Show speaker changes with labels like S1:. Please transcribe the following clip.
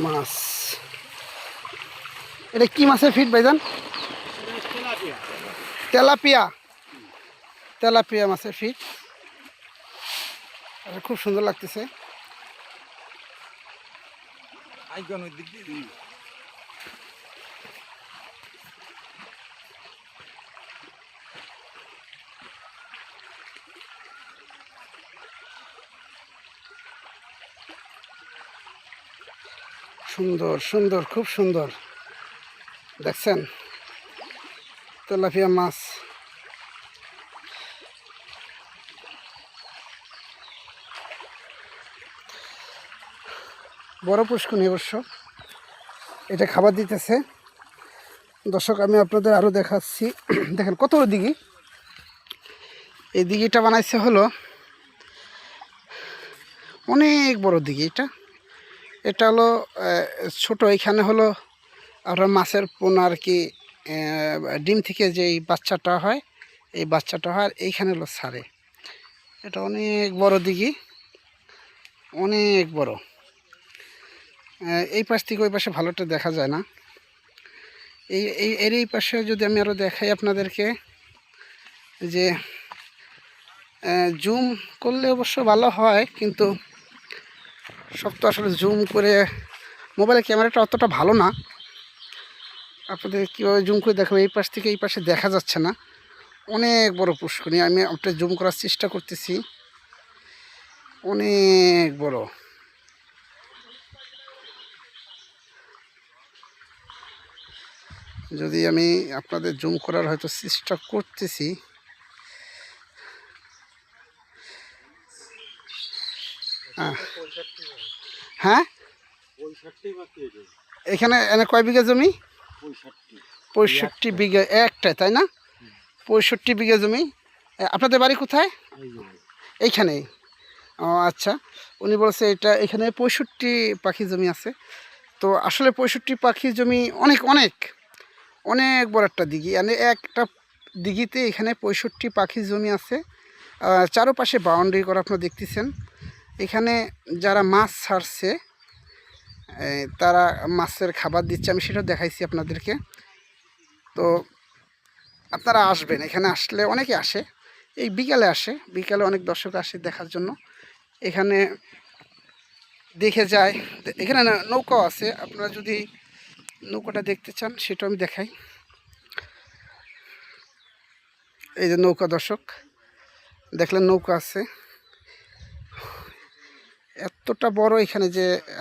S1: মাছ। এটা কি মাছের ফিট ভাইজান? তেলাপিয়া। তেলাপিয়া মাছের ফিট। খুব সুন্দর লাগতেছে। সুন্দর সুন্দর, খুব সুন্দর। দেখছেন তেলাপিয়া মাছ। বড় পুষ্কুনি অবশ্য। এটা খাবার দিতেছে। দর্শক আমি আপনাদের আরও দেখাচ্ছি। দেখেন কত বড় দিঘি। এই দিঘিটা বানাইছে হলো অনেক বড় দিঘি। এটা হলো ছোট। এখানে হলো আমরা মাছের পোনা আর কি, ডিম থেকে যেই বাচ্চাটা হয়, এই বাচ্চাটা হয় আর এইখানে হলো ছাড়ে। এটা অনেক বড় দিঘি, অনেক বড়। এই পাশ থেকে ওই পাশে ভালোটা দেখা যায় না। এই পাশে যদি আমি আরও দেখাই আপনাদেরকে, যে জুম করলে অবশ্য ভালো হয়, কিন্তু সব তো আসলে জুম করে মোবাইলের ক্যামেরাটা অতটা ভালো না। আপনাদের কীভাবে জুম করে দেখাবো? এই পাশ থেকে এই পাশে দেখা যাচ্ছে না। অনেক বড় পুষ্করিণী। আমি আপনার জুম করার চেষ্টা করতেছি। অনেক বড়। যদি আমি আপনাদের জুম করার হয়তো চেষ্টা করতেছি। হ্যাঁ, এখানে এনে কয় বিঘা জমি? 65 বিঘা একটাই, তাই না? 65 বিঘা জমি। আপনাদের বাড়ি কোথায়? এইখানেই। ও আচ্ছা। উনি বলছে এটা এখানে 65 পাখি জমি আছে। তো আসলে 65 পাখি জমি অনেক অনেক অনেক বড় একটা দিঘি। মানে একটা দিঘিতে এখানে 65 পাখি জমি আছে। চারপাশে বাউন্ডারি করা আপনারা দেখতেছেন। এখানে যারা মাছ ছাড়ছে তারা মাছের খাবার দিচ্ছে, আমি সেটা দেখাইছি আপনাদেরকে। তো আপনারা আসবেন, এখানে আসলে অনেকে আসে। এই বিকালে আসে, বিকালে অনেক দর্শক আসে দেখার জন্য। এখানে দেখে যায়। এখানে নৌকাও আছে, আপনারা যদি নৌকাটা দেখতে চান সেটা আমি দেখাই। এই যে নৌকা, দর্শক দেখলেন নৌকা আছে। এতটা বড় এখানে যে